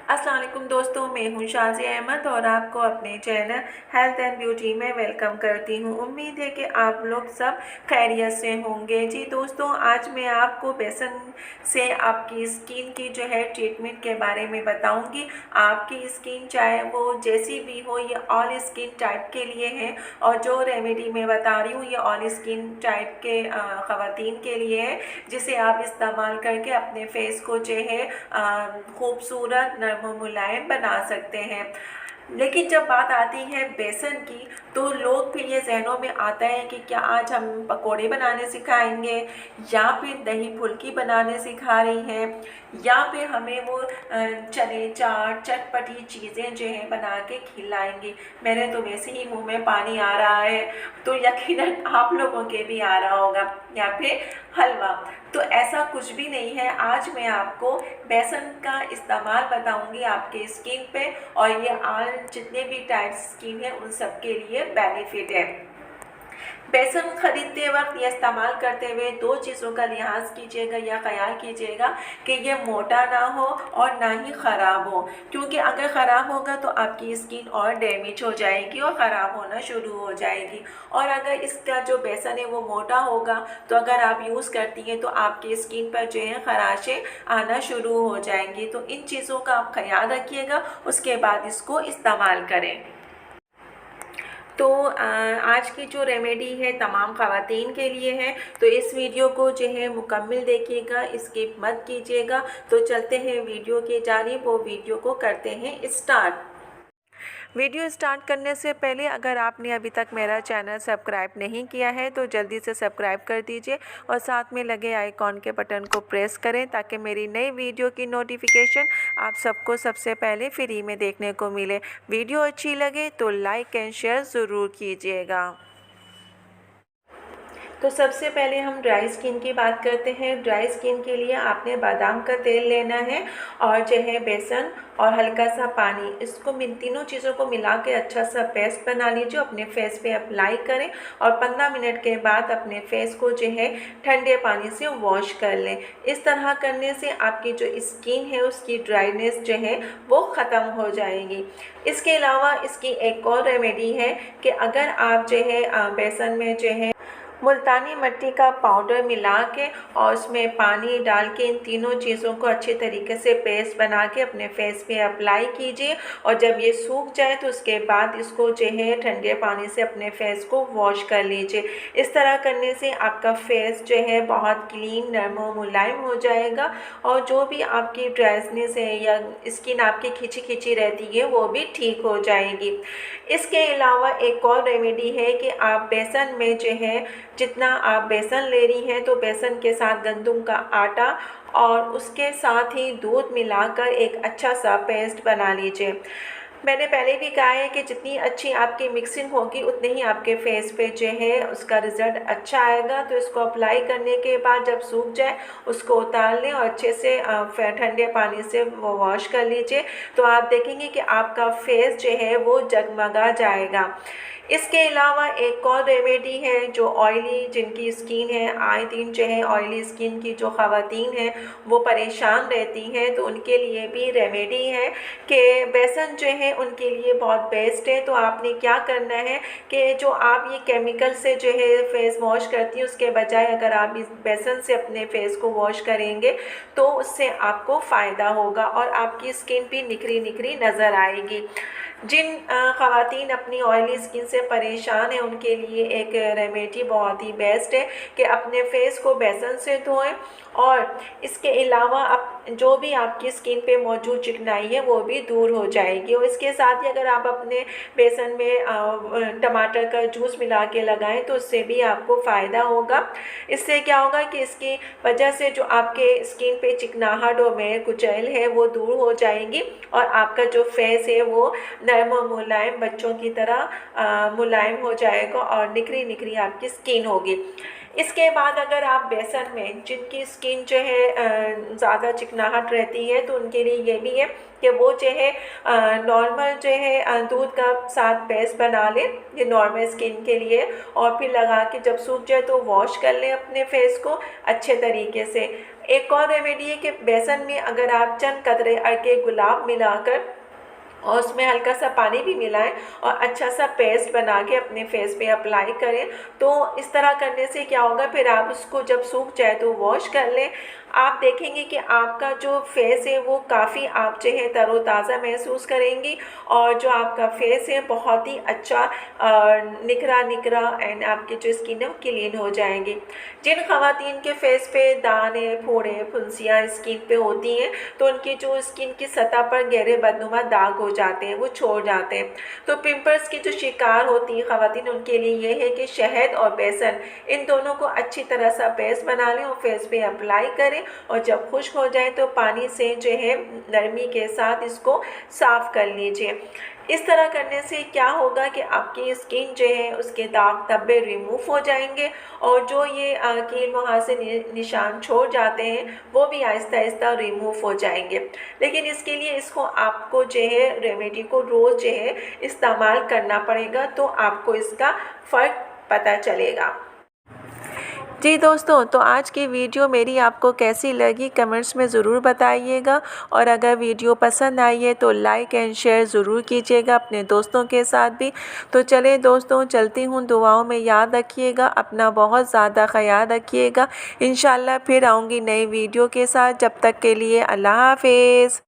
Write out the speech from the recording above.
अस्सलाम वालेकुम दोस्तों, मैं हूं शाज़िया अहमद और आपको अपने चैनल हेल्थ एंड ब्यूटी में वेलकम करती हूं। उम्मीद है कि आप लोग सब खैरियत से होंगे। जी दोस्तों, आज मैं आपको बेसन से आपकी स्किन की जो है ट्रीटमेंट के बारे में बताऊंगी। आपकी स्किन चाहे वो जैसी भी हो, ये ऑल स्किन टाइप के लिए है और जो रेमेडी मैं बता रही हूँ ये ऑल स्किन टाइप के ख़वातीन के लिए है, जिसे आप इस्तेमाल करके अपने फेस को जो है खूबसूरत नरम मुलायम बना सकते हैं। लेकिन जब बात आती है बेसन की, तो लोग फिर ये जहनों में आता है कि क्या आज हम पकोड़े बनाने सिखाएंगे या फिर दही फुल्की बनाने सिखा रही हैं, या फिर हमें वो चने चाट चटपटी चीज़ें जो हैं बना के खिलाएंगी। मेरे तो वैसे ही मुंह में पानी आ रहा है, तो यकीनन आप लोगों के भी आ रहा होगा। या फिर हलवा, तो ऐसा कुछ भी नहीं है। आज मैं आपको बेसन का इस्तेमाल बताऊंगी आपके स्किन पे, और ये आल जितने भी टाइप स्किन है उन सब के लिए बेनिफिट है। बेसन खरीदते वक्त या इस्तेमाल करते हुए दो चीज़ों का लिहाज कीजिएगा या ख्याल कीजिएगा कि ये मोटा ना हो और ना ही ख़राब हो, क्योंकि अगर ख़राब होगा तो आपकी स्किन और डैमेज हो जाएगी और ख़राब होना शुरू हो जाएगी। और अगर इसका जो बेसन है वो मोटा होगा तो अगर आप यूज़ करती हैं तो आपकी स्किन पर जो है खराशें आना शुरू हो जाएंगी। तो इन चीज़ों का आप ख्याल रखिएगा, उसके बाद इसको इस्तेमाल करें। तो आज की जो रेमेडी है तमाम ख़वातीन के लिए है, तो इस वीडियो को जो है मुकम्मल देखिएगा, स्किप मत कीजिएगा। तो चलते हैं वीडियो की जानिब, वो वीडियो को करते हैं स्टार्ट। वीडियो स्टार्ट करने से पहले अगर आपने अभी तक मेरा चैनल सब्सक्राइब नहीं किया है तो जल्दी से सब्सक्राइब कर दीजिए और साथ में लगे आइकॉन के बटन को प्रेस करें ताकि मेरी नई वीडियो की नोटिफिकेशन आप सबको सबसे पहले फ्री में देखने को मिले। वीडियो अच्छी लगे तो लाइक एंड शेयर ज़रूर कीजिएगा। तो सबसे पहले हम ड्राई स्किन की बात करते हैं। ड्राई स्किन के लिए आपने बादाम का तेल लेना है और जो है बेसन और हल्का सा पानी, इसको तीनों चीज़ों को मिला के अच्छा सा पेस्ट बना लीजिए, अपने फेस पे अप्लाई करें और 15 मिनट के बाद अपने फेस को जो है ठंडे पानी से वॉश कर लें। इस तरह करने से आपकी जो स्किन है उसकी ड्राइनेस जो है वो ख़त्म हो जाएगी। इसके अलावा इसकी एक और रेमेडी है कि अगर आप जो है बेसन में जो है मुल्तानी मिट्टी का पाउडर मिला के और उसमें पानी डाल के इन तीनों चीज़ों को अच्छे तरीके से पेस्ट बना के अपने फेस पे अप्लाई कीजिए, और जब ये सूख जाए तो उसके बाद इसको जो है ठंडे पानी से अपने फेस को वॉश कर लीजिए। इस तरह करने से आपका फेस जो है बहुत क्लीन, नरम और मुलायम हो जाएगा, और जो भी आपकी ड्राइनेस है या स्किन आपकी खिंची खिंची रहती है वो भी ठीक हो जाएगी। इसके अलावा एक और रेमेडी है कि आप बेसन में जो है जितना आप बेसन ले रही हैं तो बेसन के साथ गंदम का आटा और उसके साथ ही दूध मिलाकर एक अच्छा सा पेस्ट बना लीजिए। मैंने पहले भी कहा है कि जितनी अच्छी आपकी मिक्सिंग होगी उतने ही आपके फेस पे जो है उसका रिज़ल्ट अच्छा आएगा। तो इसको अप्लाई करने के बाद जब सूख जाए उसको उतार लें और अच्छे से ठंडे पानी से वो वॉश कर लीजिए, तो आप देखेंगे कि आपका फेस जो है वो जगमगा जाएगा। इसके अलावा एक और रेमेडी है जो ऑयली जिनकी स्किन है, आए दिन जो है ऑयली स्किन की जो ख़वातीन हैं वो परेशान रहती हैं, तो उनके लिए भी रेमेडी है कि बेसन जो है उनके लिए बहुत बेस्ट है। तो आपने क्या करना है कि जो आप ये केमिकल से जो है फेस वॉश करती हैं उसके बजाय अगर आप इस बेसन से अपने फेस को वॉश करेंगे तो उससे आपको फ़ायदा होगा और आपकी स्किन भी निखरी निखरी नज़र आएगी। जिन ख़वातीन अपनी ऑयली स्किन से परेशान हैं उनके लिए एक रेमेडी बहुत ही बेस्ट है कि अपने फेस को बेसन से धोएं, और इसके अलावा आप जो भी आपकी स्किन पे मौजूद चिकनाई है वो भी दूर हो जाएगी। और इसके साथ ही अगर आप अपने बेसन में टमाटर का जूस मिला के लगाएं तो उससे भी आपको फ़ायदा होगा। इससे क्या होगा कि इसकी वजह से जो आपके स्किन पे चिकनाहट और मैल कुचैल है वो दूर हो जाएगी और आपका जो फेस है वो नरम और मुलायम बच्चों की तरह मुलायम हो जाएगा और निखरी निखरी आपकी स्किन होगी। इसके बाद अगर आप बेसन में जिनकी स्किन जो है ज़्यादा चिकनाहट रहती है तो उनके लिए ये भी है कि वो जो है नॉर्मल जो है दूध का साथ पेस्ट बना लें, ये नॉर्मल स्किन के लिए, और फिर लगा के जब सूख जाए तो वॉश कर लें अपने फेस को अच्छे तरीके से। एक और रेमेडी है कि बेसन में अगर आप चंद कतरे अर्के गुलाब मिलाकर और उसमें हल्का सा पानी भी मिलाएं और अच्छा सा पेस्ट बना के अपने फेस पे अप्लाई करें। तो इस तरह करने से क्या होगा, फिर आप उसको जब सूख जाए तो वॉश कर लें। आप देखेंगे कि आपका जो फेस है वो काफ़ी आप जो है तरोताज़ा महसूस करेंगी और जो आपका फेस है बहुत ही अच्छा निखरा निखरा एंड आपकी जो स्किन है वो क्लीन हो जाएंगी। जिन ख़वातीन के फेस पे दाने, फोड़े, फुंसियाँ स्किन पे होती हैं तो उनकी जो स्किन की सतह पर गहरे बदनुमा दाग हो जाते हैं, वो छोड़ जाते हैं। तो पिंपल्स की जो शिकार होती हैं ख़वातीन, उनके लिए ये है कि शहद और बेसन इन दोनों को अच्छी तरह सा पेस्ट बना लें और फेस पे अप्लाई करें और जब खुश्क हो जाए तो पानी से जो है नरमी के साथ इसको साफ़ कर लीजिए। इस तरह करने से क्या होगा कि आपकी स्किन जो है उसके दाग धब्बे रिमूव हो जाएंगे और जो ये कील मुहां से निशान छोड़ जाते हैं वो भी आहिस्ता आहिस्ता रिमूव हो जाएंगे। लेकिन इसके लिए इसको आपको जो है रेमेडी को रोज़ जो है इस्तेमाल करना पड़ेगा, तो आपको इसका फ़र्क पता चलेगा। जी दोस्तों, तो आज की वीडियो मेरी आपको कैसी लगी कमेंट्स में ज़रूर बताइएगा और अगर वीडियो पसंद आई है तो लाइक एंड शेयर ज़रूर कीजिएगा अपने दोस्तों के साथ भी। तो चलें दोस्तों, चलती हूँ, दुआओं में याद रखिएगा, अपना बहुत ज़्यादा ख्याल रखिएगा। इंशाल्लाह फिर आऊँगी नई वीडियो के साथ, जब तक के लिए अल्लाह हाफ़िज़।